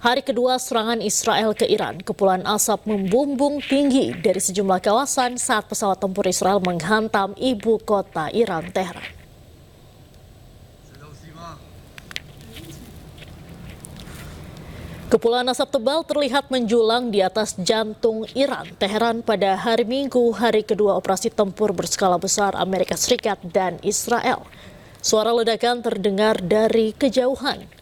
Hari kedua serangan Israel ke Iran, kepulan asap membumbung tinggi dari sejumlah kawasan saat pesawat tempur Israel menghantam ibu kota Iran, Teheran. Kepulan asap tebal terlihat menjulang di atas jantung Iran, Teheran pada hari Minggu, hari kedua operasi tempur berskala besar Amerika Serikat dan Israel. Suara ledakan terdengar dari kejauhan.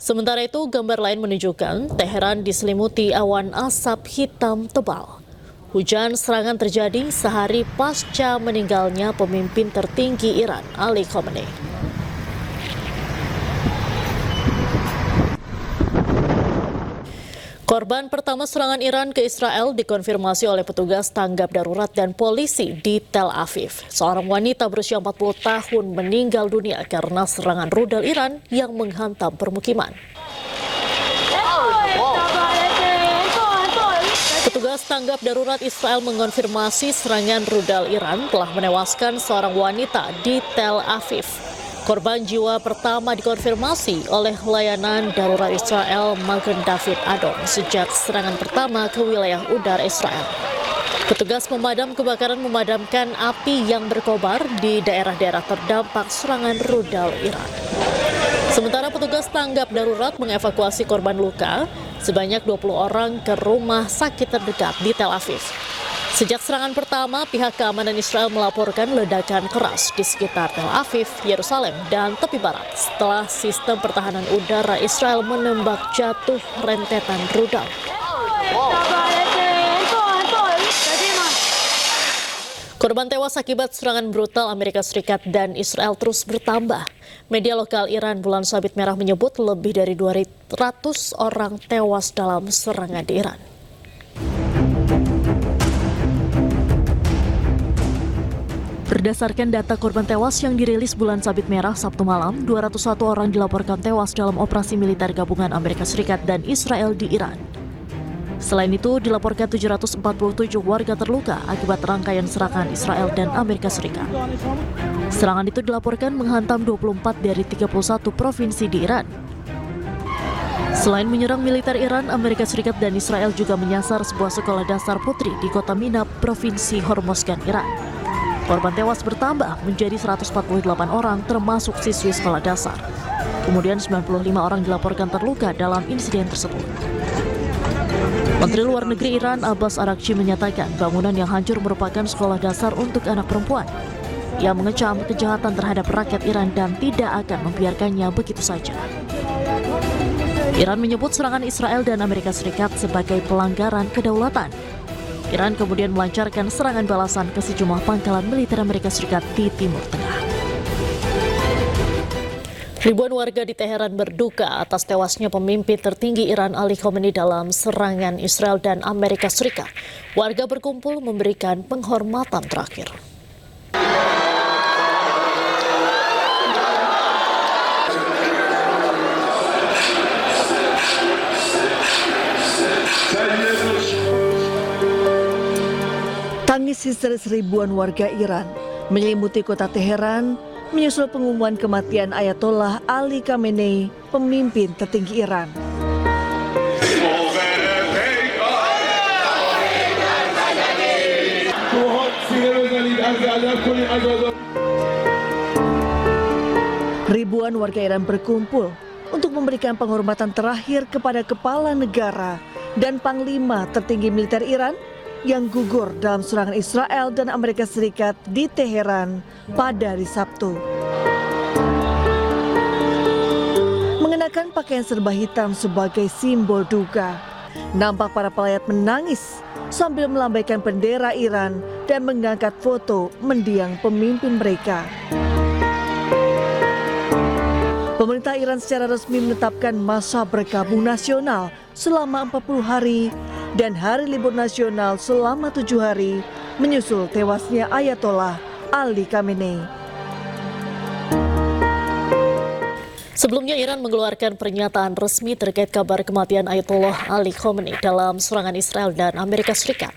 Sementara itu, gambar lain menunjukkan Teheran diselimuti awan asap hitam tebal. Hujan serangan terjadi sehari pasca meninggalnya pemimpin tertinggi Iran, Ali Khamenei. Korban pertama serangan Iran ke Israel dikonfirmasi oleh petugas tanggap darurat dan polisi di Tel Aviv. Seorang wanita berusia 40 tahun meninggal dunia karena serangan rudal Iran yang menghantam permukiman. Petugas tanggap darurat Israel mengonfirmasi serangan rudal Iran telah menewaskan seorang wanita di Tel Aviv. Korban jiwa pertama dikonfirmasi oleh layanan darurat Israel Magen David Adom sejak serangan pertama ke wilayah udara Israel. Petugas pemadam kebakaran memadamkan api yang berkobar di daerah-daerah terdampak serangan rudal Iran. Sementara petugas tanggap darurat mengevakuasi korban luka sebanyak 20 orang ke rumah sakit terdekat di Tel Aviv. Sejak serangan pertama, pihak keamanan Israel melaporkan ledakan keras di sekitar Tel Aviv, Yerusalem, dan tepi barat setelah sistem pertahanan udara Israel menembak jatuh rentetan rudal. Korban tewas akibat serangan brutal Amerika Serikat dan Israel terus bertambah. Media lokal Iran Bulan Sabit Merah menyebut lebih dari 200 orang tewas dalam serangan di Iran. Berdasarkan data korban tewas yang dirilis Bulan Sabit Merah Sabtu malam, 201 orang dilaporkan tewas dalam operasi militer gabungan Amerika Serikat dan Israel di Iran. Selain itu, dilaporkan 747 warga terluka akibat rangkaian serangan Israel dan Amerika Serikat. Serangan itu dilaporkan menghantam 24 dari 31 provinsi di Iran. Selain menyerang militer Iran, Amerika Serikat dan Israel juga menyasar sebuah sekolah dasar putri di kota Minab, provinsi Hormozgan, Iran. Korban tewas bertambah menjadi 148 orang termasuk siswi sekolah dasar. Kemudian 95 orang dilaporkan terluka dalam insiden tersebut. Menteri Luar Negeri Iran Abbas Araghchi menyatakan bangunan yang hancur merupakan sekolah dasar untuk anak perempuan. Ia mengecam kejahatan terhadap rakyat Iran dan tidak akan membiarkannya begitu saja. Iran menyebut serangan Israel dan Amerika Serikat sebagai pelanggaran kedaulatan. Iran kemudian melancarkan serangan balasan ke sejumlah pangkalan militer Amerika Serikat di Timur Tengah. Ribuan warga di Teheran berduka atas tewasnya pemimpin tertinggi Iran Ali Khamenei dalam serangan Israel dan Amerika Serikat. Warga berkumpul memberikan penghormatan terakhir. Tangis histeris ribuan warga Iran menyelimuti kota Teheran menyusul pengumuman kematian Ayatollah Ali Khamenei, pemimpin tertinggi Iran. Ribuan warga Iran berkumpul untuk memberikan penghormatan terakhir kepada kepala negara dan panglima tertinggi militer Iran yang gugur dalam serangan Israel dan Amerika Serikat di Teheran pada hari Sabtu. Mengenakan pakaian serba hitam sebagai simbol duka, nampak para pelayat menangis sambil melambaikan bendera Iran dan mengangkat foto mendiang pemimpin mereka. Pemerintah Iran secara resmi menetapkan masa berkabung nasional selama 40 hari dan hari libur nasional selama 7 hari menyusul tewasnya Ayatollah Ali Khamenei. Sebelumnya Iran mengeluarkan pernyataan resmi terkait kabar kematian Ayatollah Ali Khamenei dalam serangan Israel dan Amerika Serikat.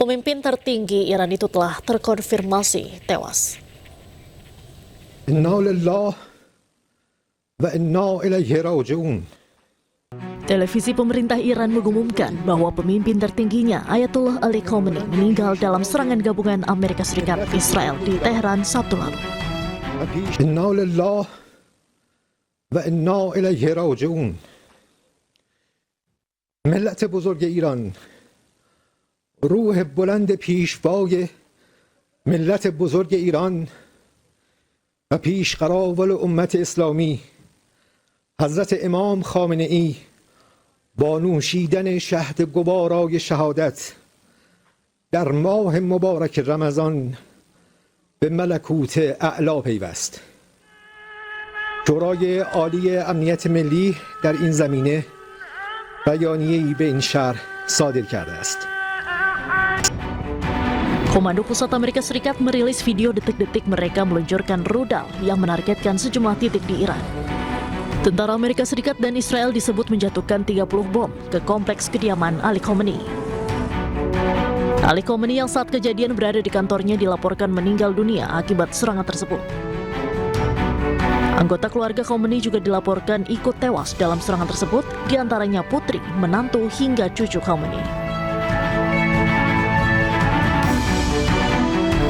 Pemimpin tertinggi Iran itu telah terkonfirmasi tewas. Inna lillahi wa inna ilaihi raji'un. Televisi pemerintah Iran mengumumkan bahwa pemimpin tertingginya Ayatollah Ali Khamenei meninggal dalam serangan gabungan Amerika Serikat Israel di Teheran Sabtu lalu. Inna lillah wa inna ilaihi raji'un. ملت بزرگ ایران روح بلند پیشوای ملت بزرگ ایران و پیشقراول امت اسلامی حضرت امام خامنه ای با نوشیدن شهد گوارای شهادت در ماه مبارک رمضان به ملکوت اعلا پیوست. شورای عالی امنیت ملی در این زمینه بیانیه‌ای به این شهر صادر کرده است. Komando Pusat Amerika Serikat merilis video detik-detik mereka meluncurkan rudal yang menargetkan sejumlah titik di Iran. Tentara Amerika Serikat dan Israel disebut menjatuhkan 30 bom ke kompleks kediaman Ali Khamenei. Ali Khamenei yang saat kejadian berada di kantornya dilaporkan meninggal dunia akibat serangan tersebut. Anggota keluarga Khamenei juga dilaporkan ikut tewas dalam serangan tersebut, diantaranya putri, menantu, hingga cucu Khamenei.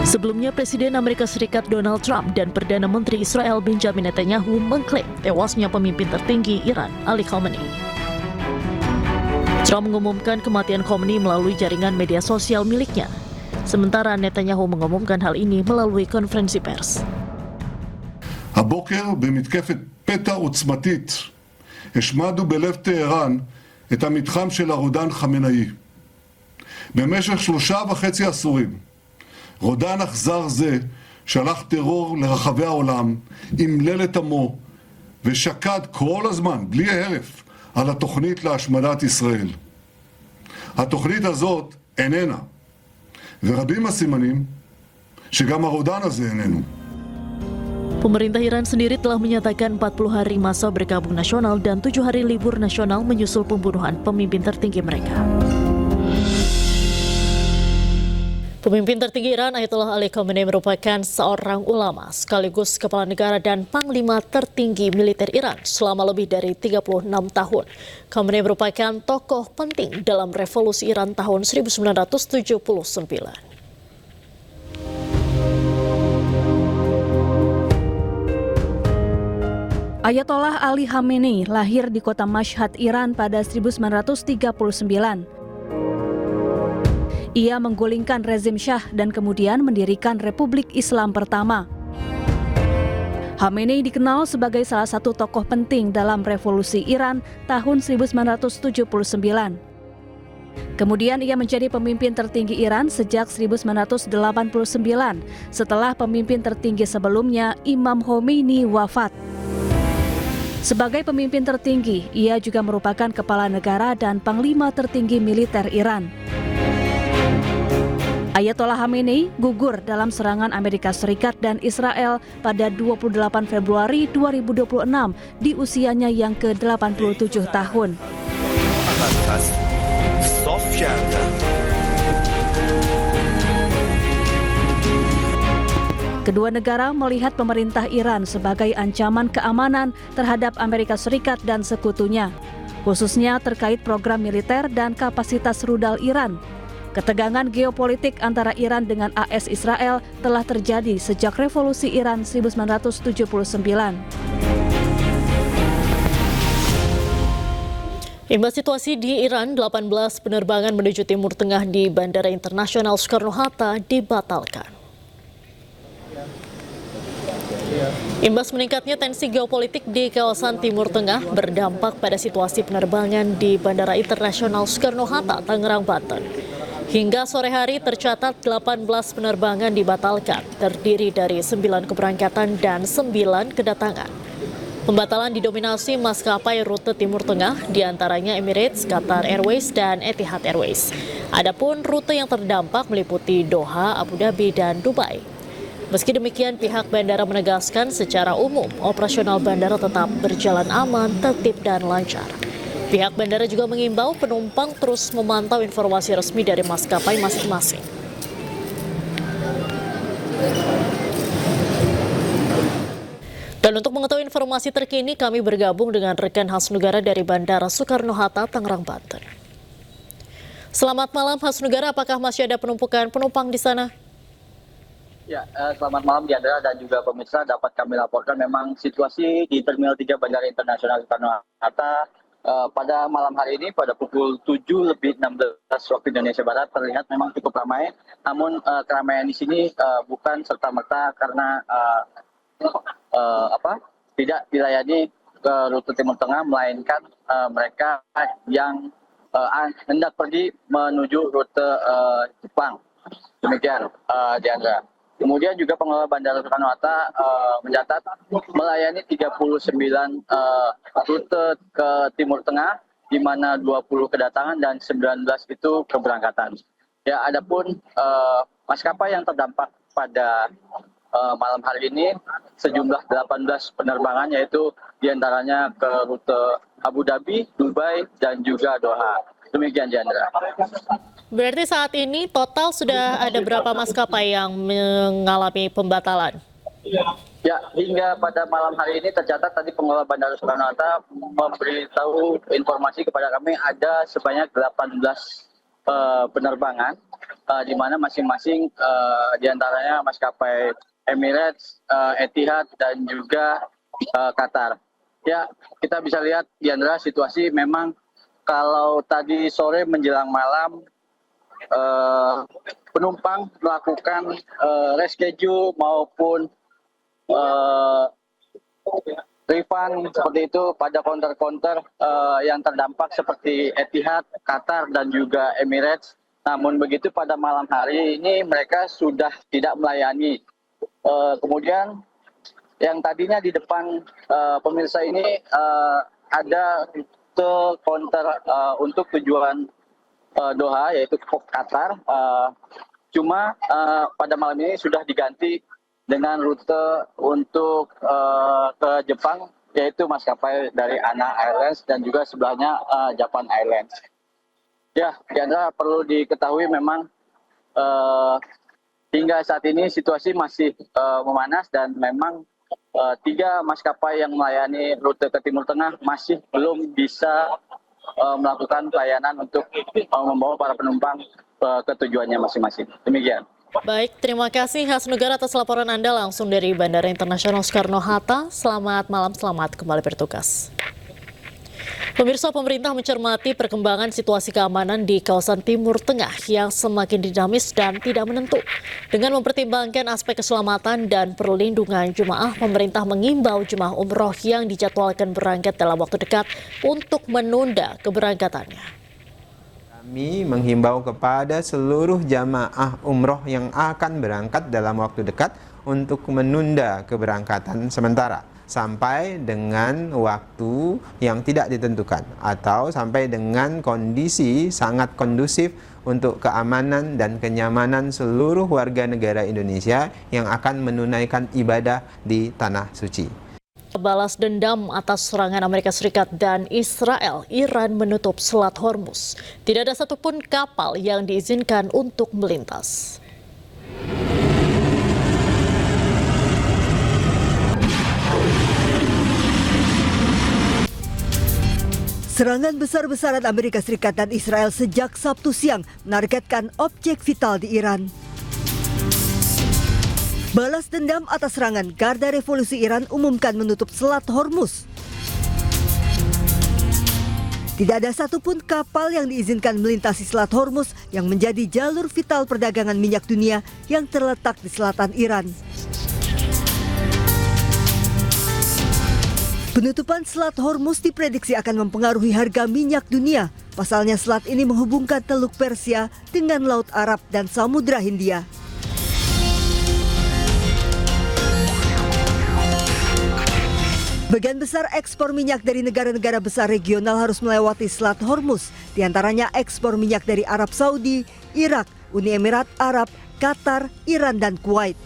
Sebelumnya, Presiden Amerika Serikat Donald Trump dan Perdana Menteri Israel Benjamin Netanyahu mengklaim tewasnya pemimpin tertinggi Iran, Ali Khamenei. Trump mengumumkan kematian Khamenei melalui jaringan media sosial miliknya, sementara Netanyahu mengumumkan hal ini melalui konferensi pers. הבוקר במתקפת פתע עוצמתית השמדנו בלב טהרן את המתחם של הרודן חמינאי. במשך 3.5 עשורים רודן אכזר זה שלח טרור לרחבי העולם, אמלל את עמו ושקד כל הזמן בלי הרף על התוכנית להשמדת ישראל. התוכנית הזאת איננה, ורבים הסימנים שגם הרודן הזה איננו. Pemerintah Iran sendiri telah menyatakan 40 hari masa berkabung nasional dan 7 hari libur nasional menyusul pembunuhan pemimpin tertinggi mereka. Pemimpin tertinggi Iran Ayatollah Ali Khamenei merupakan seorang ulama sekaligus kepala negara dan panglima tertinggi militer Iran selama lebih dari 36 tahun. Khamenei merupakan tokoh penting dalam revolusi Iran tahun 1979. Ayatollah Ali Khamenei lahir di kota Mashhad, Iran pada 1939. Ia menggulingkan rezim Syah dan kemudian mendirikan Republik Islam pertama. Khamenei dikenal sebagai salah satu tokoh penting dalam revolusi Iran tahun 1979. Kemudian ia menjadi pemimpin tertinggi Iran sejak 1989 setelah pemimpin tertinggi sebelumnya Imam Khomeini wafat. Sebagai pemimpin tertinggi, ia juga merupakan kepala negara dan panglima tertinggi militer Iran. Ayatollah Khamenei gugur dalam serangan Amerika Serikat dan Israel pada 28 Februari 2026 di usianya yang ke-87 tahun. Kedua negara melihat pemerintah Iran sebagai ancaman keamanan terhadap Amerika Serikat dan sekutunya, khususnya terkait program militer dan kapasitas rudal Iran. Ketegangan geopolitik antara Iran dengan AS Israel telah terjadi sejak revolusi Iran 1979. Imbas situasi di Iran, 18 penerbangan menuju Timur Tengah di Bandara Internasional Soekarno-Hatta dibatalkan. Imbas meningkatnya tensi geopolitik di kawasan Timur Tengah berdampak pada situasi penerbangan di Bandara Internasional Soekarno-Hatta, Tangerang, Banten. Hingga sore hari tercatat 18 penerbangan dibatalkan, terdiri dari 9 keberangkatan dan 9 kedatangan. Pembatalan didominasi maskapai rute Timur Tengah, diantaranya Emirates, Qatar Airways, dan Etihad Airways. Adapun rute yang terdampak meliputi Doha, Abu Dhabi, dan Dubai. Meski demikian, pihak bandara menegaskan secara umum operasional bandara tetap berjalan aman, tertib, dan lancar. Pihak bandara juga mengimbau penumpang terus memantau informasi resmi dari maskapai masing-masing. Dan untuk mengetahui informasi terkini, kami bergabung dengan rekan Hasnugara dari Bandara Soekarno-Hatta, Tangerang, Banten. Selamat malam Hasnugara, apakah masih ada penumpukan penumpang di sana? Ya, selamat malam Diandra dan juga pemirsa. Dapat kami laporkan memang situasi di Terminal 3 Bandara Internasional Soekarno-Hatta pada malam hari ini pada pukul 7:16 waktu Indonesia Barat terlihat memang cukup ramai. Namun keramaian di sini bukan serta-merta karena tidak dilayani ke rute Timur Tengah, melainkan mereka yang hendak pergi menuju rute Jepang. Demikian, Diandra. Kemudian juga pengelola Bandara Soekarno-Hatta mencatat melayani 39 rute ke Timur Tengah, di mana 20 kedatangan dan 19 itu keberangkatan. Ya, adapun maskapai yang terdampak pada malam hari ini sejumlah 18 penerbangan, yaitu diantaranya ke rute Abu Dhabi, Dubai, dan juga Doha. Demikian, Diandra. Berarti saat ini total sudah ada berapa maskapai yang mengalami pembatalan? Ya, hingga pada malam hari ini tercatat tadi pengelola Bandara Soekarno-Hatta memberitahu informasi kepada kami ada sebanyak 18 penerbangan, di mana masing-masing diantaranya maskapai Emirates, Etihad, dan juga Qatar. Ya, kita bisa lihat Diandra, situasi memang kalau tadi sore menjelang malam penumpang melakukan reschedule maupun refund seperti itu pada counter-counter yang terdampak seperti Etihad, Qatar, dan juga Emirates. Namun begitu pada malam hari ini mereka sudah tidak melayani. Kemudian yang tadinya di depan pemirsa ini ada rute counter untuk tujuan Doha, yaitu Qatar. Cuma pada malam ini sudah diganti dengan rute untuk ke Jepang, yaitu maskapai dari ANA Airlines dan juga sebelahnya Japan Airlines. Ya, Diandra, perlu diketahui memang hingga saat ini situasi masih memanas dan memang 3 maskapai yang melayani rute ke Timur Tengah masih belum bisa melakukan pelayanan untuk membawa para penumpang ke tujuannya masing-masing. Demikian. Baik, terima kasih Hasnugara atas laporan Anda langsung dari Bandara Internasional Soekarno-Hatta. Selamat malam, selamat kembali bertugas. Pemirsa, pemerintah mencermati perkembangan situasi keamanan di kawasan Timur Tengah yang semakin dinamis dan tidak menentu. Dengan mempertimbangkan aspek keselamatan dan perlindungan jemaah, pemerintah mengimbau jemaah umroh yang dijadwalkan berangkat dalam waktu dekat untuk menunda keberangkatannya. Kami menghimbau kepada seluruh jamaah umroh yang akan berangkat dalam waktu dekat untuk menunda keberangkatan sementara sampai dengan waktu yang tidak ditentukan atau sampai dengan kondisi sangat kondusif untuk keamanan dan kenyamanan seluruh warga negara Indonesia yang akan menunaikan ibadah di Tanah Suci. Balas dendam atas serangan Amerika Serikat dan Israel, Iran menutup Selat Hormuz. Tidak ada satupun kapal yang diizinkan untuk melintas. Serangan besar-besaran Amerika Serikat dan Israel sejak Sabtu siang menargetkan objek vital di Iran. Balas dendam atas serangan, Garda Revolusi Iran umumkan menutup Selat Hormuz. Tidak ada satupun kapal yang diizinkan melintasi Selat Hormuz yang menjadi jalur vital perdagangan minyak dunia yang terletak di selatan Iran. Penutupan Selat Hormuz diprediksi akan mempengaruhi harga minyak dunia. Pasalnya selat ini menghubungkan Teluk Persia dengan Laut Arab dan Samudra Hindia. Bagian besar ekspor minyak dari negara-negara besar regional harus melewati Selat Hormuz, diantaranya ekspor minyak dari Arab Saudi, Irak, Uni Emirat Arab, Qatar, Iran, dan Kuwait.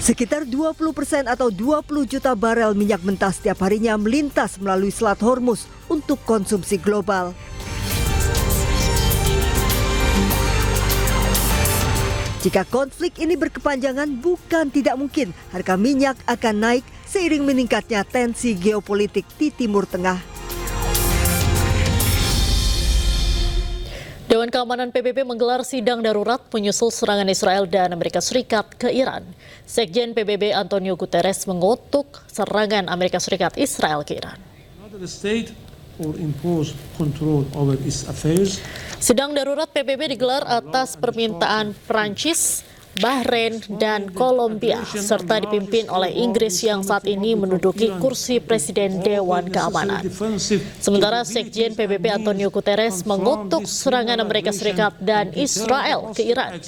Sekitar 20% atau 20 juta barel minyak mentah setiap harinya melintas melalui Selat Hormuz untuk konsumsi global. Jika konflik ini berkepanjangan, bukan tidak mungkin harga minyak akan naik seiring meningkatnya tensi geopolitik di Timur Tengah. Dewan Keamanan PBB menggelar sidang darurat menyusul serangan Israel dan Amerika Serikat ke Iran. Sekjen PBB Antonio Guterres mengutuk serangan Amerika Serikat Israel ke Iran. Sidang darurat PBB digelar atas permintaan Prancis, Bahrain, dan Kolombia, serta dipimpin oleh Inggris yang saat ini menduduki kursi Presiden Dewan Keamanan. Sementara Sekjen PBB Antonio Guterres mengutuk serangan Amerika Serikat dan Israel ke Iran.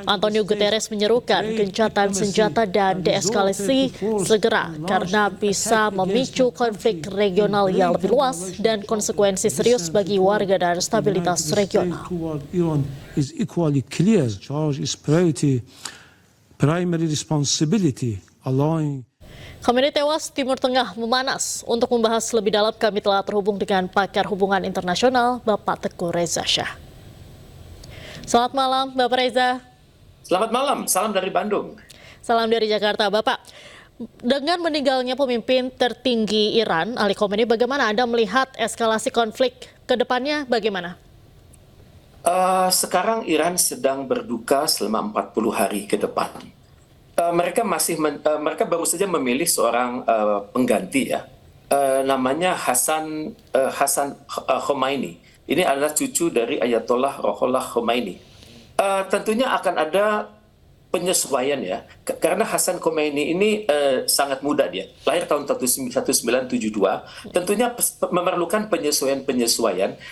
Antonio Guterres menyerukan gencatan senjata dan deeskalasi segera karena bisa memicu konflik regional yang lebih luas dan konsekuensi serius bagi warga dan stabilitas regional. Primary responsibility allowing Khamenei tewas, Timur Tengah memanas. Untuk membahas lebih dalam, kami telah terhubung dengan pakar hubungan internasional, Bapak Teguh Reza Shah. Selamat malam, Bapak Reza. Selamat malam, salam dari Bandung. Salam dari Jakarta, Bapak. Dengan meninggalnya pemimpin tertinggi Iran, Ali Khamenei, bagaimana Anda melihat eskalasi konflik ke depannya bagaimana? Sekarang Iran sedang berduka selama 40 hari ke depan. Mereka baru saja memilih seorang pengganti ya. Namanya Hassan Khomeini. Ini adalah cucu dari Ayatollah Ruhollah Khomeini. Tentunya akan ada penyesuaian ya, karena Hassan Khomeini ini sangat muda dia, lahir tahun 1972, tentunya memerlukan penyesuaian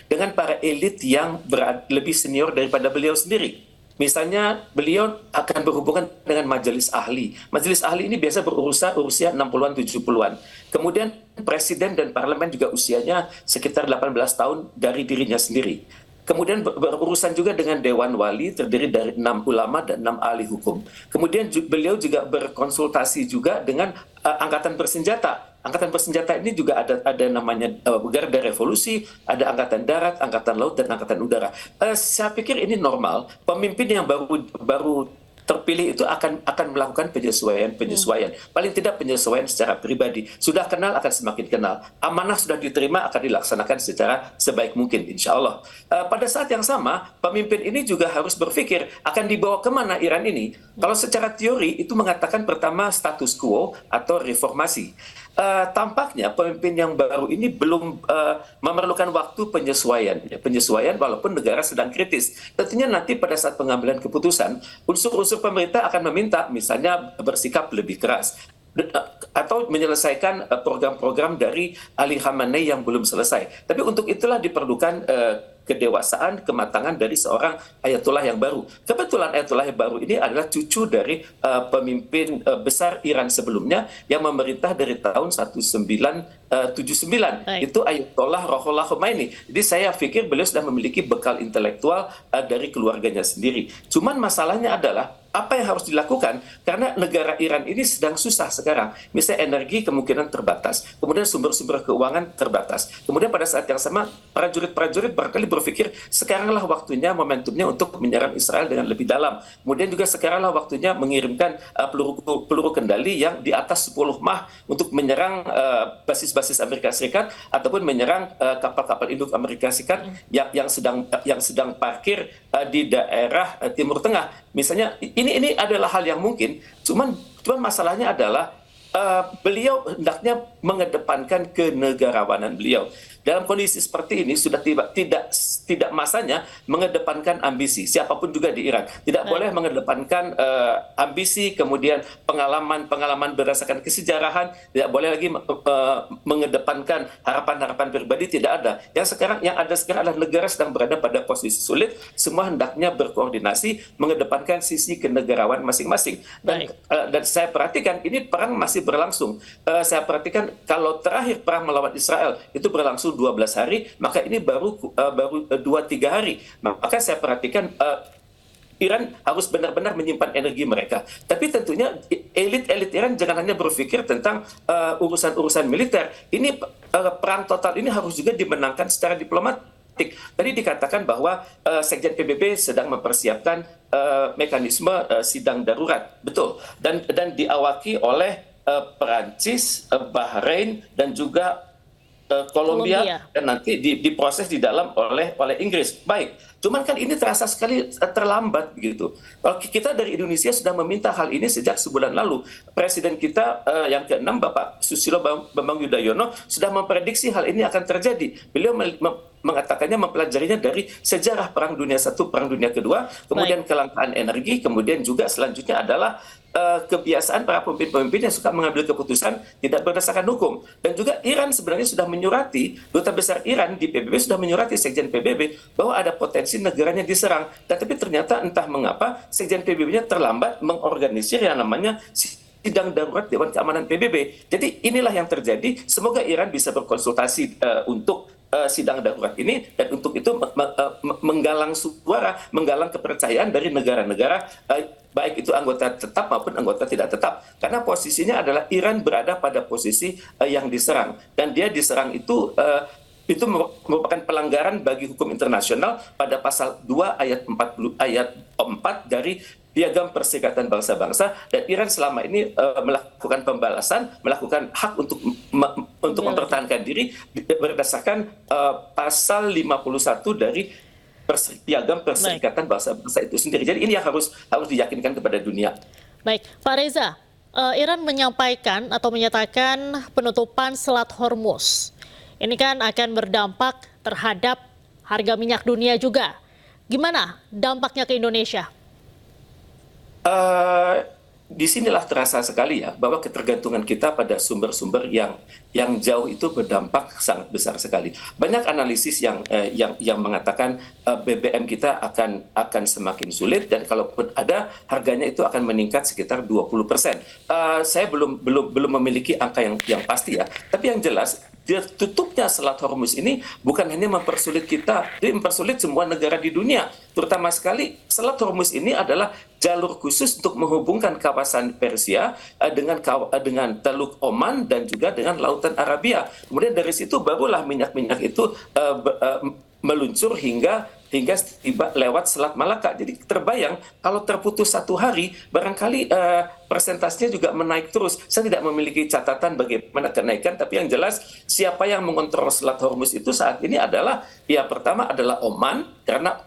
dengan para elit yang lebih senior daripada beliau sendiri. Misalnya beliau akan berhubungan dengan majelis ahli. Majelis ahli ini biasa berusia 60-an, 70-an. Kemudian presiden dan parlemen juga usianya sekitar 18 tahun dari dirinya sendiri. Kemudian berurusan juga dengan Dewan Wali, terdiri dari 6 ulama dan 6 ahli hukum. Kemudian beliau juga berkonsultasi juga dengan angkatan bersenjata. Angkatan bersenjata ini juga ada namanya Garda Revolusi, ada angkatan darat, angkatan laut, dan angkatan udara. Saya pikir ini normal. Pemimpin yang baru terpilih itu akan melakukan penyesuaian. Paling tidak penyesuaian secara pribadi. Sudah kenal akan semakin kenal. Amanah sudah diterima akan dilaksanakan secara sebaik mungkin, insya Allah. Pada saat yang sama, pemimpin ini juga harus berpikir akan dibawa kemana Iran ini. Kalau secara teori itu mengatakan pertama status quo atau reformasi. Tampaknya pemimpin yang baru ini belum memerlukan waktu penyesuaian walaupun negara sedang kritis. Tentunya nanti pada saat pengambilan keputusan, unsur-unsur pemerintah akan meminta misalnya bersikap lebih keras atau menyelesaikan program-program dari Ali Khamenei yang belum selesai. Tapi untuk itulah diperlukan kedewasaan, kematangan dari seorang Ayatollah yang baru. Kebetulan Ayatollah yang baru ini adalah cucu dari pemimpin besar Iran sebelumnya yang memerintah dari tahun 1979. Itu Ayatollah Ruhollah Khomeini. Jadi saya pikir beliau sudah memiliki bekal intelektual dari keluarganya sendiri. Cuman masalahnya adalah apa yang harus dilakukan karena negara Iran ini sedang susah sekarang. Misalnya energi kemungkinan terbatas, kemudian sumber-sumber keuangan terbatas. Kemudian pada saat yang sama prajurit-prajurit barangkali berpikir sekaranglah waktunya, momentumnya untuk menyerang Israel dengan lebih dalam. Kemudian juga sekaranglah waktunya mengirimkan peluru kendali yang di atas 10 Mach untuk menyerang basis-basis Amerika Serikat ataupun menyerang kapal-kapal induk Amerika Serikat yang sedang parkir di daerah Timur Tengah. Misalnya ini adalah hal yang mungkin, cuman masalahnya adalah beliau hendaknya mengedepankan kenegarawanan beliau. Dalam kondisi seperti ini sudah tidak masanya mengedepankan ambisi siapapun juga di Iran. Tidak boleh mengedepankan ambisi, kemudian pengalaman berdasarkan kesejarahan, tidak boleh lagi mengedepankan harapan-harapan pribadi, tidak ada. Yang ada sekarang adalah negara sedang berada pada posisi sulit, semua hendaknya berkoordinasi mengedepankan sisi kenegarawan masing-masing. Dan saya perhatikan ini perang masih berlangsung. Saya perhatikan kalau terakhir perang melawan Israel itu berlangsung 12 hari, maka ini baru 2-3 hari. Maka saya perhatikan Iran harus benar-benar menyimpan energi mereka. Tapi tentunya elit-elit Iran jangan hanya berpikir tentang urusan-urusan militer. Ini perang total ini harus juga dimenangkan secara Tadi dikatakan bahwa Sekjen PBB sedang mempersiapkan mekanisme sidang darurat, betul, dan diawaki oleh Perancis, Bahrain, dan juga Kolombia, dan nanti diproses di dalam oleh Inggris. Baik, cuman kan ini terasa sekali terlambat begitu. Kalau kita dari Indonesia sudah meminta hal ini sejak sebulan lalu. Presiden kita yang ke-6 Bapak Susilo Bambang Yudhoyono sudah memprediksi hal ini akan terjadi. Beliau mengatakannya, mempelajarinya dari sejarah Perang Dunia I, Perang Dunia Kedua, kemudian kelangkaan energi, kemudian juga selanjutnya adalah kebiasaan para pemimpin-pemimpin yang suka mengambil keputusan tidak berdasarkan hukum. Dan juga Iran sebenarnya sudah menyurati, Duta Besar Iran di PBB sudah menyurati Sekjen PBB bahwa ada potensi negaranya diserang. Tapi ternyata entah mengapa Sekjen PBB-nya terlambat mengorganisir yang namanya sidang darurat Dewan Keamanan PBB. Jadi inilah yang terjadi. Semoga Iran bisa berkonsultasi untuk sidang darurat ini, dan untuk itu menggalang suara, menggalang kepercayaan dari negara-negara baik itu anggota tetap maupun anggota tidak tetap. Karena posisinya adalah Iran berada pada posisi yang diserang, dan dia diserang itu merupakan pelanggaran bagi hukum internasional pada pasal 2 ayat 4 dari Piagam Perserikatan Bangsa-Bangsa, dan Iran selama ini melakukan pembalasan, melakukan hak untuk mempertahankan diri berdasarkan pasal 51 dari Piagam Perserikatan Bangsa-Bangsa itu sendiri. Jadi ini yang harus diyakinkan kepada dunia. Baik, Pak Reza, Iran menyampaikan atau menyatakan penutupan Selat Hormuz. Ini kan akan berdampak terhadap harga minyak dunia juga. Gimana dampaknya ke Indonesia? Disinilah terasa sekali ya bahwa ketergantungan kita pada sumber-sumber yang jauh itu berdampak sangat besar sekali. Banyak analisis yang mengatakan BBM kita akan semakin sulit, dan kalaupun ada, harganya itu akan meningkat sekitar 20%. Saya belum memiliki angka yang pasti ya, tapi yang jelas tutupnya Selat Hormuz ini bukan hanya mempersulit kita, dia mempersulit semua negara di dunia. Terutama sekali Selat Hormuz ini adalah jalur khusus untuk menghubungkan kawasan Persia dengan Teluk Oman dan juga dengan Lautan Arabia. Kemudian dari situ barulah minyak-minyak itu meluncur hingga tiba lewat Selat Malaka. Jadi terbayang kalau terputus satu hari, barangkali persentasenya juga menaik terus. Saya tidak memiliki catatan bagaimana kenaikan, tapi yang jelas siapa yang mengontrol Selat Hormuz itu saat ini adalah, ya pertama adalah Oman, karena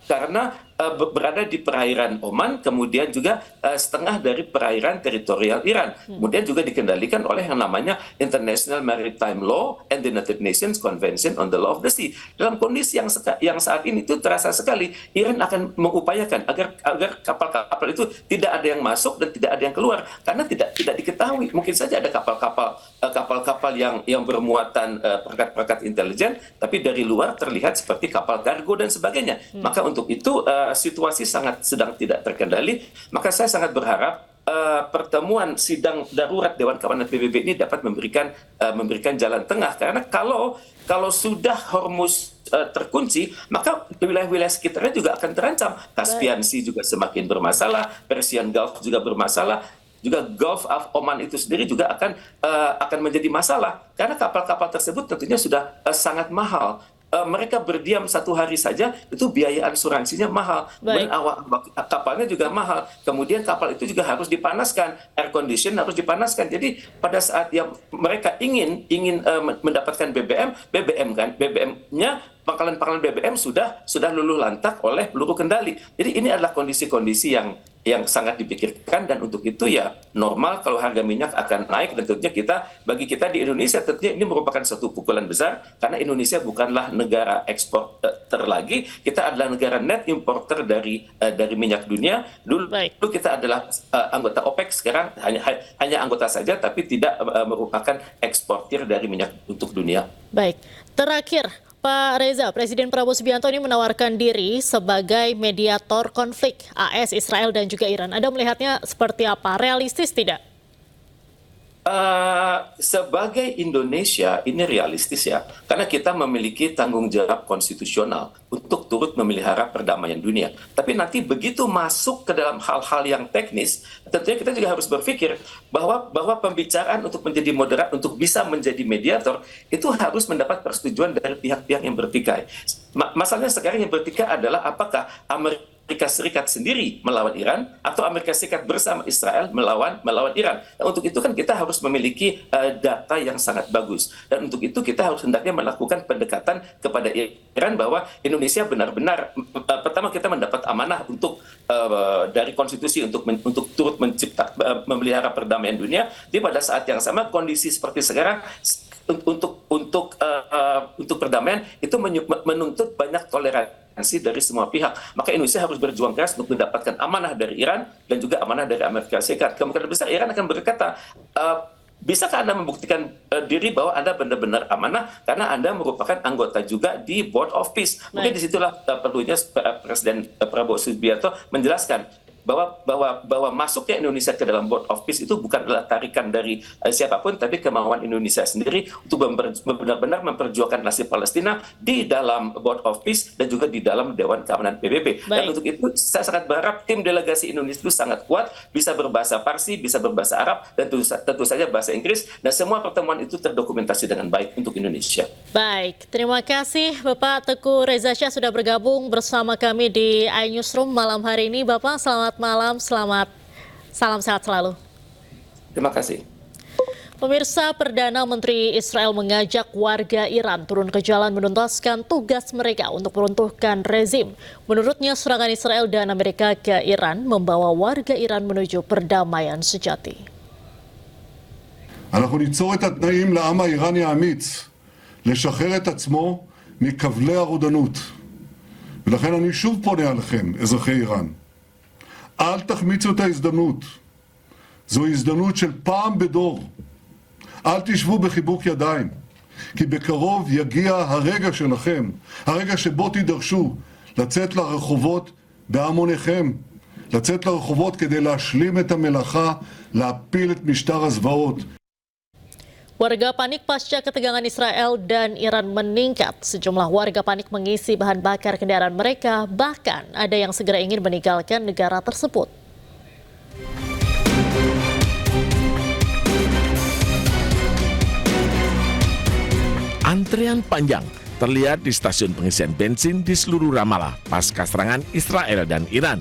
berada di perairan Oman, kemudian juga setengah dari perairan teritorial Iran. Kemudian juga dikendalikan oleh yang namanya International Maritime Law and the United Nations Convention on the Law of the Sea. Dalam kondisi yang saat ini itu terasa sekali Iran akan mengupayakan agar kapal-kapal itu tidak ada yang masuk dan tidak ada yang keluar, karena tidak diketahui. Mungkin saja ada kapal-kapal yang bermuatan perangkat-perangkat intelijen, tapi dari luar terlihat seperti kapal kargo dan sebagainya. Maka untuk itu situasi sedang tidak terkendali. Maka saya sangat berharap pertemuan sidang darurat Dewan Keamanan PBB ini dapat memberikan jalan tengah, karena kalau sudah Hormuz terkunci, maka wilayah-wilayah sekitarnya juga akan terancam. Caspian Sea juga semakin bermasalah, Persian Gulf juga bermasalah, juga Gulf of Oman itu sendiri juga akan menjadi masalah, karena kapal-kapal tersebut tentunya sudah sangat mahal. Mereka berdiam satu hari saja, itu biaya asuransinya mahal, kemudian awak kapalnya juga mahal, kemudian kapal itu juga harus dipanaskan, air condition harus dipanaskan. Jadi pada saat yang mereka ingin mendapatkan BBM-nya, pangkalan-pangkalan BBM sudah luluh lantak oleh peluru kendali. Jadi ini adalah kondisi-kondisi yang sangat dipikirkan, dan untuk itu ya normal kalau harga minyak akan naik, dan tentunya bagi kita di Indonesia tentunya ini merupakan suatu pukulan besar, karena Indonesia bukanlah negara eksporter lagi, kita adalah negara net importer dari minyak dunia. Dulu kita adalah anggota OPEC, sekarang hanya anggota saja, tapi tidak merupakan eksportir dari minyak untuk dunia. Baik, terakhir Pak Reza, Presiden Prabowo Subianto ini menawarkan diri sebagai mediator konflik AS, Israel, dan juga Iran. Anda melihatnya seperti apa? Realistis tidak? Sebagai Indonesia ini realistis ya, karena kita memiliki tanggung jawab konstitusional untuk turut memelihara perdamaian dunia. Tapi nanti begitu masuk ke dalam hal-hal yang teknis, tentunya kita juga harus berpikir bahwa pembicaraan untuk menjadi moderat, untuk bisa menjadi mediator, itu harus mendapat persetujuan dari pihak-pihak yang bertikai. Masalahnya sekarang yang bertiga adalah apakah Amerika Serikat sendiri melawan Iran atau Amerika Serikat bersama Israel melawan Iran. Dan untuk itu kan kita harus memiliki data yang sangat bagus. Dan untuk itu kita harus hendaknya melakukan pendekatan kepada Iran bahwa Indonesia benar-benar pertama kita mendapat amanah untuk dari konstitusi untuk turut memelihara perdamaian dunia. Di pada saat yang sama kondisi seperti sekarang untuk perdamaian itu menuntut banyak toleransi dari semua pihak. Maka Indonesia harus berjuang keras untuk mendapatkan amanah dari Iran dan juga amanah dari Amerika Serikat. Kemungkinan besar Iran akan berkata, bisakah Anda membuktikan diri bahwa Anda benar-benar amanah karena Anda merupakan anggota juga di Board of Peace. Mungkin disitulah perlunya Presiden Prabowo Subianto menjelaskan bahwa masuknya Indonesia ke dalam Board of Peace itu bukan adalah tarikan dari siapapun, tapi kemauan Indonesia sendiri untuk benar-benar memperjuangkan nasib Palestina di dalam Board of Peace dan juga di dalam Dewan Keamanan PBB. Dan untuk itu saya sangat berharap tim delegasi Indonesia itu sangat kuat, bisa berbahasa Parsi, bisa berbahasa Arab, dan tentu saja bahasa Inggris, dan semua pertemuan itu terdokumentasi dengan baik untuk Indonesia. Baik, terima kasih Bapak Teguh Reza Shah sudah bergabung bersama kami di iNewsroom malam hari ini. Bapak, selamat malam, salam sehat selalu. Terima kasih. Pemirsa, Perdana Menteri Israel mengajak warga Iran turun ke jalan menuntaskan tugas mereka untuk meruntuhkan rezim. Menurutnya, serangan Israel dan Amerika ke Iran membawa warga Iran menuju perdamaian sejati. אנחנו ניצור את התנאים לעם האיראני האמיץ לשחרר את עצמו מכבלי הרודנות. ולכן אני שוב פונה אליכם, אזרחי איראן. אל תחמיצו את ההזדמנות. זו הזדמנות של פעם בדור. אל תשבו בחיבוק ידיים, כי בקרוב יגיע הרגע שלכם, הרגע שבו תידרשו לצאת לרחובות בהמוניכם, לצאת לרחובות כדי להשלים את המלאכה, להפיל את משטר הזוועות. Warga panik pasca ketegangan Israel dan Iran meningkat. Sejumlah warga panik mengisi bahan bakar kendaraan mereka, bahkan ada yang segera ingin meninggalkan negara tersebut. Antrean panjang terlihat di stasiun pengisian bensin di seluruh Ramallah pasca serangan Israel dan Iran.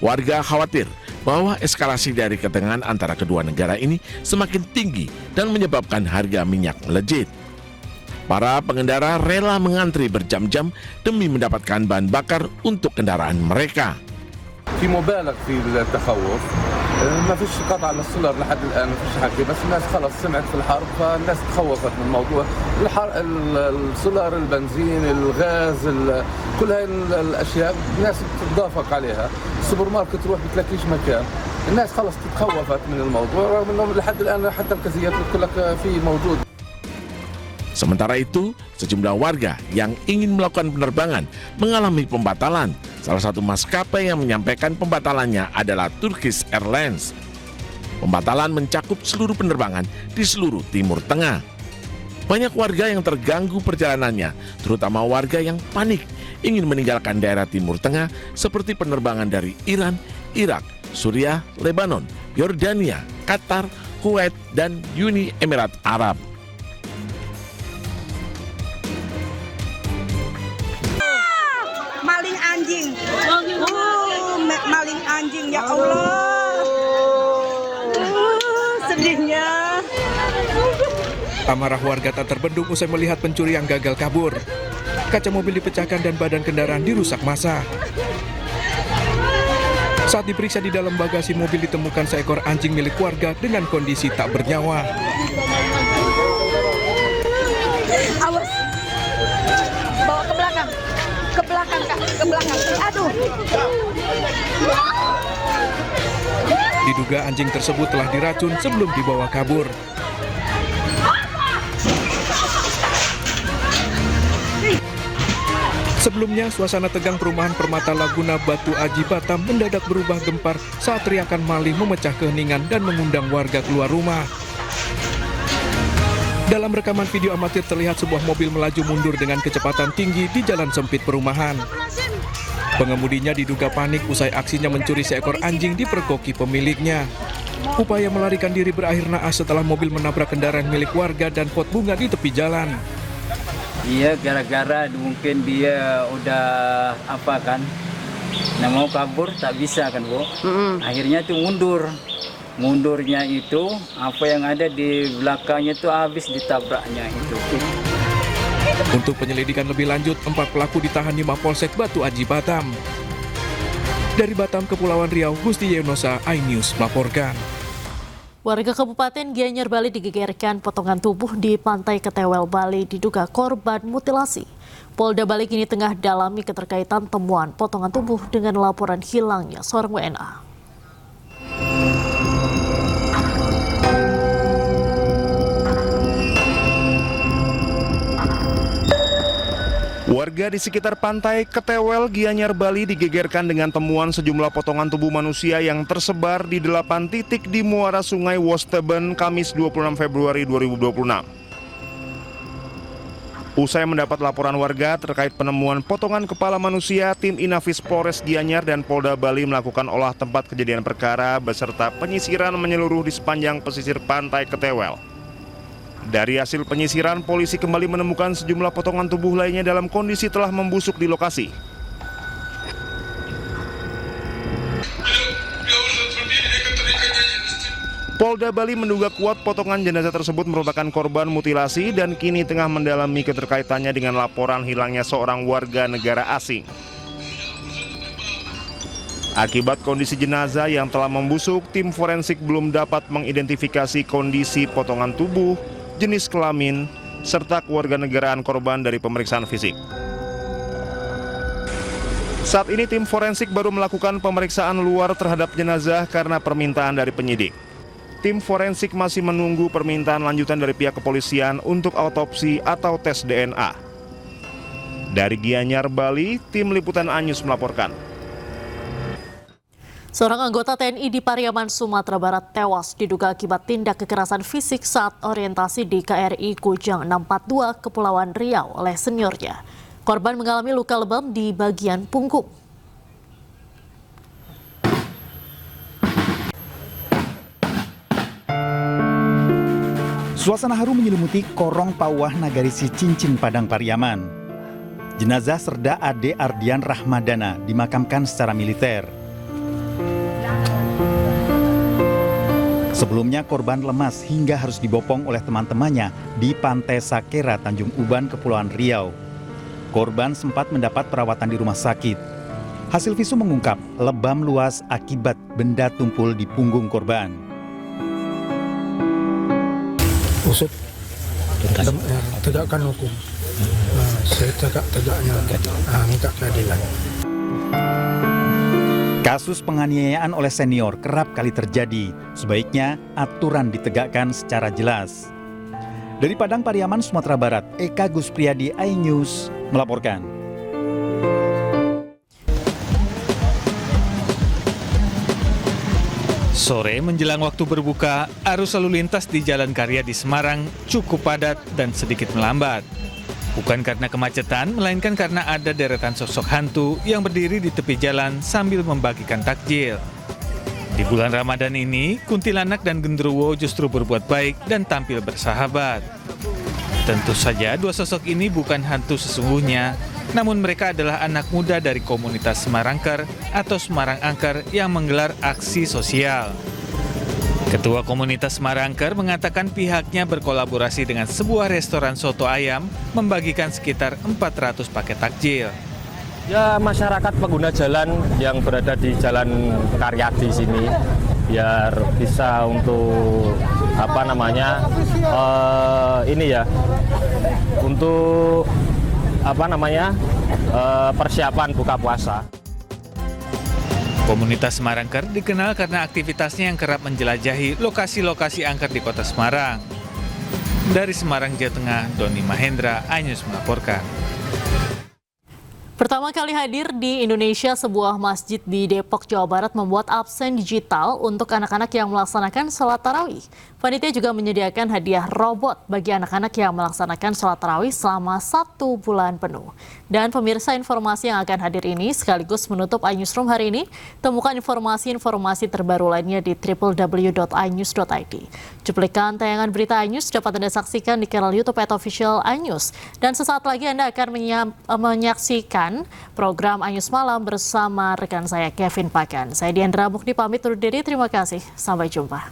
Warga khawatir bahwa eskalasi dari ketegangan antara kedua negara ini semakin tinggi dan menyebabkan harga minyak melejit. Para pengendara rela mengantri berjam-jam demi mendapatkan bahan bakar untuk kendaraan mereka. في مبالغ في التخوف ما فيش قطع للسولار لحد الان ما فيش حكي بس الناس خلص سمعت في الحرب فالناس تخوفت من الموضوع السولار البنزين الغاز كل هاي الاشياء الناس تتدافق عليها السوبر ماركت تروح بتلاقيش مكان الناس خلص تخوفت من الموضوع رغم انه لحد الان حتى الكاسيات بتقول لك في موجود. Sementara itu, sejumlah warga yang ingin melakukan penerbangan mengalami pembatalan. Salah satu maskapai yang menyampaikan pembatalannya adalah Turkish Airlines. Pembatalan mencakup seluruh penerbangan di seluruh Timur Tengah. Banyak warga yang terganggu perjalanannya, terutama warga yang panik ingin meninggalkan daerah Timur Tengah seperti penerbangan dari Iran, Irak, Suriah, Lebanon, Yordania, Qatar, Kuwait, dan Uni Emirat Arab. Maling anjing, maling anjing ya Allah, sedihnya. Amarah warga tak terbendung usai melihat pencuri yang gagal kabur. Kaca mobil dipecahkan dan badan kendaraan dirusak massa. Saat diperiksa di dalam bagasi mobil ditemukan seekor anjing milik warga dengan kondisi tak bernyawa. Awas, bawa ke belakang Kak, ke belakang. Aduh. Diduga anjing tersebut telah diracun sebelum dibawa kabur. Sebelumnya, suasana tegang perumahan Permata Laguna Batu Aji Batam mendadak berubah gempar saat teriakan maling memecah keheningan dan mengundang warga keluar rumah. Dalam rekaman video amatir terlihat sebuah mobil melaju mundur dengan kecepatan tinggi di jalan sempit perumahan. Pengemudinya diduga panik usai aksinya mencuri seekor anjing dipergoki pemiliknya. Upaya melarikan diri berakhir naas setelah mobil menabrak kendaraan milik warga dan pot bunga di tepi jalan. Iya, gara-gara mungkin dia udah apa kan, mau kabur tak bisa kan Bu. Akhirnya tuh mundur. Mundurnya itu apa yang ada di belakangnya itu habis ditabraknya itu. Untuk penyelidikan lebih lanjut, 4 pelaku ditahan di Mapolsek Batu Aji Batam. Dari Batam, Kepulauan Riau, Gusti Yunosa, iNews melaporkan. Warga Kabupaten Gianyar, Bali digegerkan potongan tubuh di Pantai Ketewel, Bali diduga korban mutilasi. Polda Bali kini tengah dalami keterkaitan temuan potongan tubuh dengan laporan hilangnya seorang WNA. Warga di sekitar Pantai Ketewel, Gianyar, Bali digegerkan dengan temuan sejumlah potongan tubuh manusia yang tersebar di 8 titik di muara Sungai Wosteben, Kamis 26 Februari 2026. Usai mendapat laporan warga terkait penemuan potongan kepala manusia, tim Inafis Polres Gianyar dan Polda Bali melakukan olah tempat kejadian perkara beserta penyisiran menyeluruh di sepanjang pesisir Pantai Ketewel. Dari hasil penyisiran, polisi kembali menemukan sejumlah potongan tubuh lainnya dalam kondisi telah membusuk di lokasi. Polda Bali menduga kuat potongan jenazah tersebut merupakan korban mutilasi dan kini tengah mendalami keterkaitannya dengan laporan hilangnya seorang warga negara asing. Akibat kondisi jenazah yang telah membusuk, tim forensik belum dapat mengidentifikasi kondisi potongan tubuh, jenis kelamin, serta kewarganegaraan korban dari pemeriksaan fisik. Saat ini tim forensik baru melakukan pemeriksaan luar terhadap jenazah karena permintaan dari penyidik. Tim forensik masih menunggu permintaan lanjutan dari pihak kepolisian untuk autopsi atau tes DNA. Dari Gianyar, Bali, tim Liputan iNews melaporkan. Seorang anggota TNI di Pariaman, Sumatera Barat tewas diduga akibat tindak kekerasan fisik saat orientasi di KRI Kujang 642 Kepulauan Riau oleh seniornya. Korban mengalami luka lebam di bagian punggung. Suasana haru menyelimuti Korong Pawah Nagarisi Cincin, Padang Pariaman. Jenazah Serda Ade Ardian Rahmadana dimakamkan secara militer. Sebelumnya korban lemas hingga harus dibopong oleh teman-temannya di Pantai Sakera, Tanjung Uban, Kepulauan Riau. Korban sempat mendapat perawatan di rumah sakit. Hasil visum mengungkap lebam luas akibat benda tumpul di punggung korban. Usut, tegakkan hukum. Saya tegaknya minta keadilan. Kasus penganiayaan oleh senior kerap kali terjadi. Sebaiknya aturan ditegakkan secara jelas. Dari Padang Pariaman, Sumatera Barat, Eka Guspriyadi, iNews melaporkan. Sore menjelang waktu berbuka, arus lalu lintas di Jalan Karya di Semarang cukup padat dan sedikit melambat. Bukan karena kemacetan, melainkan karena ada deretan sosok hantu yang berdiri di tepi jalan sambil membagikan takjil. Di bulan Ramadan ini, kuntilanak dan genderuwo justru berbuat baik dan tampil bersahabat. Tentu saja dua sosok ini bukan hantu sesungguhnya, namun mereka adalah anak muda dari komunitas Semarangker atau Semarang Angker yang menggelar aksi sosial. Ketua komunitas Semarangker mengatakan pihaknya berkolaborasi dengan sebuah restoran soto ayam membagikan sekitar 400 paket takjil. Ya, masyarakat pengguna jalan yang berada di Jalan Karya di sini biar bisa untuk untuk persiapan buka puasa. Komunitas Semarangker dikenal karena aktivitasnya yang kerap menjelajahi lokasi-lokasi angker di kota Semarang. Dari Semarang, Jawa Tengah, Doni Mahendra, iNews melaporkan. Pertama kali hadir di Indonesia, sebuah masjid di Depok, Jawa Barat membuat absen digital untuk anak-anak yang melaksanakan sholat tarawih. Panitia juga menyediakan hadiah robot bagi anak-anak yang melaksanakan sholat tarawih selama 1 bulan penuh. Dan pemirsa, informasi yang akan hadir ini sekaligus menutup iNewsroom hari ini. Temukan informasi-informasi terbaru lainnya di www.inews.id. Cuplikan tayangan berita iNews dapat Anda saksikan di kanal YouTube @official iNews. Dan sesaat lagi Anda akan menyaksikan program iNews Malam bersama rekan saya Kevin Pakan. Saya Diandra Mukni pamit undur diri, terima kasih. Sampai jumpa.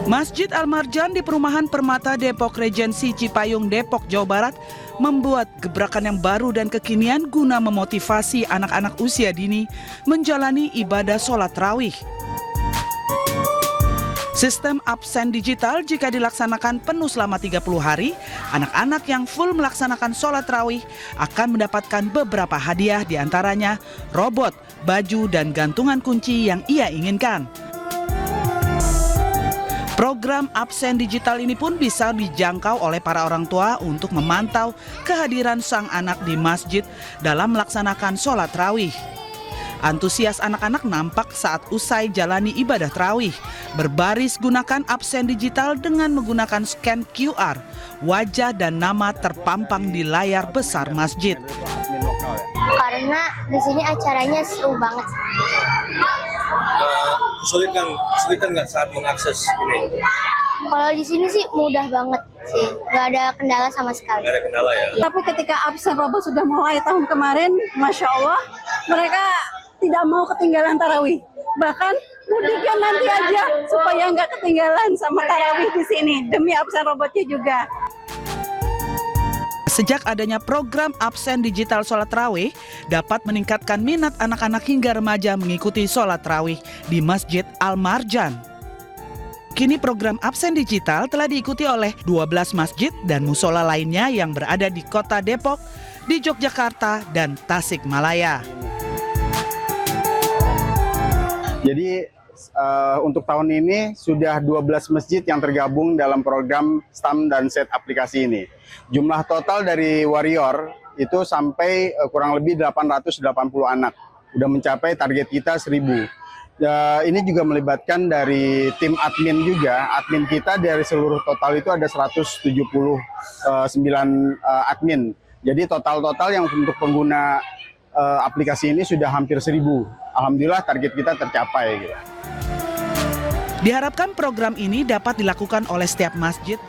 Masjid Al-Marjan di Perumahan Permata Depok Regensi Cipayung, Depok, Jawa Barat membuat gebrakan yang baru dan kekinian guna memotivasi anak-anak usia dini menjalani ibadah sholat tarawih. Sistem absen digital jika dilaksanakan penuh selama 30 hari, anak-anak yang full melaksanakan sholat tarawih akan mendapatkan beberapa hadiah, diantaranya robot, baju, dan gantungan kunci yang ia inginkan. Program absen digital ini pun bisa dijangkau oleh para orang tua untuk memantau kehadiran sang anak di masjid dalam melaksanakan sholat tarawih. Antusias anak-anak nampak saat usai jalani ibadah tarawih. Berbaris gunakan absen digital dengan menggunakan scan QR. Wajah dan nama terpampang di layar besar masjid. Karena di sini acaranya seru banget. Kesulitan nggak saat mengakses ini? Kalau di sini sih mudah banget sih, nggak ada kendala sama sekali. Nggak ada kendala ya? Tapi ketika absen robot sudah mulai tahun kemarin, Masya Allah, mereka tidak mau ketinggalan tarawih. Bahkan mudiknya nanti aja supaya nggak ketinggalan sama tarawih di sini, demi absen robotnya juga. Sejak adanya program absen digital sholat tarawih dapat meningkatkan minat anak-anak hingga remaja mengikuti sholat tarawih di Masjid Al-Marjan. Kini program absen digital telah diikuti oleh 12 masjid dan musola lainnya yang berada di Kota Depok, di Yogyakarta, dan Tasikmalaya. Jadi untuk tahun ini sudah 12 masjid yang tergabung dalam program STAM dan SET aplikasi ini. Jumlah total dari Warrior itu sampai kurang lebih 880 anak. Udah mencapai target kita 1000. Ini juga melibatkan dari tim admin juga. Admin kita dari seluruh total itu ada 179 admin. Jadi total yang untuk pengguna aplikasi ini sudah hampir 1000. Alhamdulillah target kita tercapai. Gitu. Diharapkan program ini dapat dilakukan oleh setiap masjid.